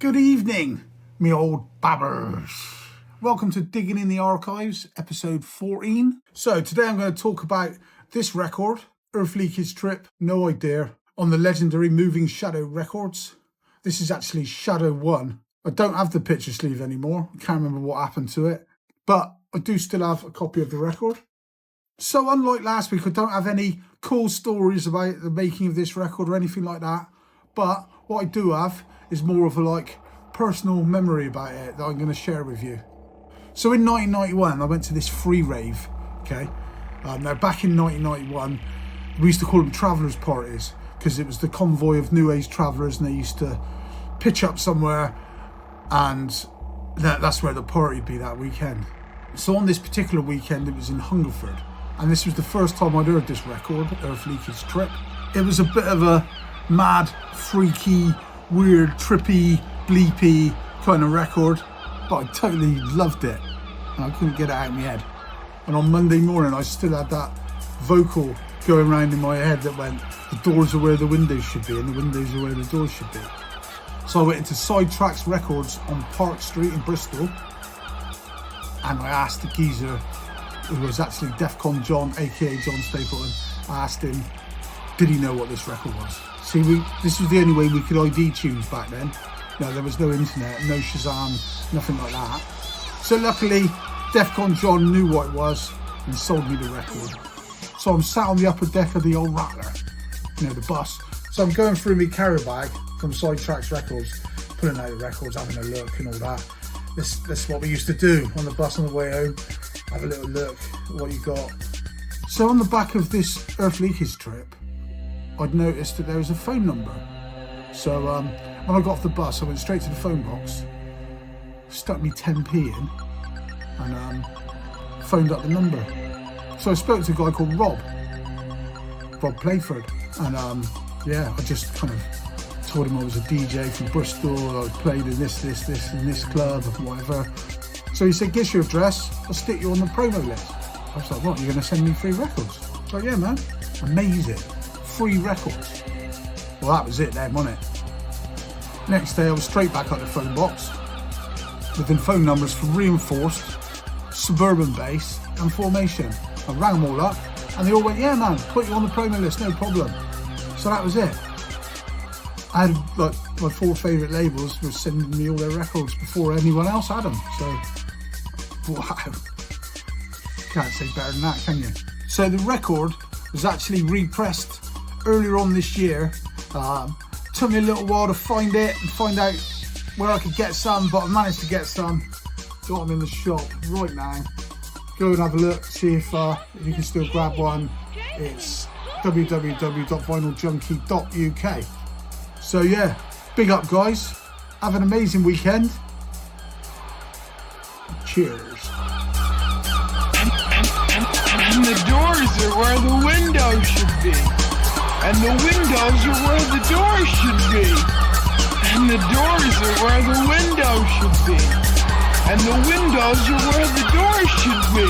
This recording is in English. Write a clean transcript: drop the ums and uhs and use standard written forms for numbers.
Good evening, me old babbers. Welcome to Digging in the Archives, episode 14. So today I'm going to talk about this record, Earth Leakage Trip, No Idea, on the legendary Moving Shadow Records. This is actually Shadow 1. I don't have the picture sleeve anymore. I can't remember what happened to it, but I do still have a copy of the record. So unlike last week, I don't have any cool stories about the making of this record or anything like that. But what I do have is more of a personal memory about it that I'm going to share with you. So in 1991, I went to this free rave, okay? Now back in 1991, we used to call them travellers parties because it was the convoy of new age travellers, and they used to pitch up somewhere, and that's where the party would be that weekend. So on this particular weekend, it was in Hungerford, and this was the first time I'd heard this record, Earth Leakage Trip. It was a bit of a mad, freaky, weird, trippy, bleepy kind of record, but I totally loved it, and I couldn't get it out of my head. And on Monday morning, I still had that vocal going around in my head that went, the doors are where the windows should be, and the windows are where the doors should be. So I went into Sidetracks Records on Park Street in Bristol, and I asked the geezer, who was actually Defcon John, aka John Stapleton, I asked him, did he know what this record was? See, this was the only way we could ID tunes back then. No, there was no internet, no Shazam, nothing like that. So luckily, Defcon John knew what it was and sold me the record. So I'm sat on the upper deck of the old Rattler, the bus. So I'm going through my carrier bag from Sidetracks Records, pulling out the records, having a look and all that. This is what we used to do on the bus on the way home. Have a little look at what you got. So on the back of this Earth Leakage Trip, I'd noticed that there was a phone number. So when I got off the bus, I went straight to the phone box, stuck me 10p in, and phoned up the number. So I spoke to a guy called Rob Playford, and I just kind of told him I was a DJ from Bristol, I played in this and this club and whatever. So he said, "Get your address, I'll stick you on the promo list." I was like, "What, you're going to send me free records?" I was like, "Yeah, man." Amazing. Free records. Well, that was it then, wasn't it? Next day, I was straight back at the phone box with the phone numbers for Reinforced, Suburban Bass and Formation. I rang them all up and they all went, "Yeah, man, put you on the promo list, no problem." So that was it. I had my 4 favourite labels were sending me all their records before anyone else had them. So, wow. Can't say better than that, can you? So the record was actually repressed earlier on this year. Took me a little while to find it and find out where I could get some, but I managed to get some. Got them in the shop right now. Go and have a look, see if you can still grab one. It's www.vinyljunkie.uk. So yeah, big up guys. Have an amazing weekend. Cheers. And the doors are where the windows should be. And the windows are where the doors should be. And the doors are where the windows should be. And the windows are where the doors should be.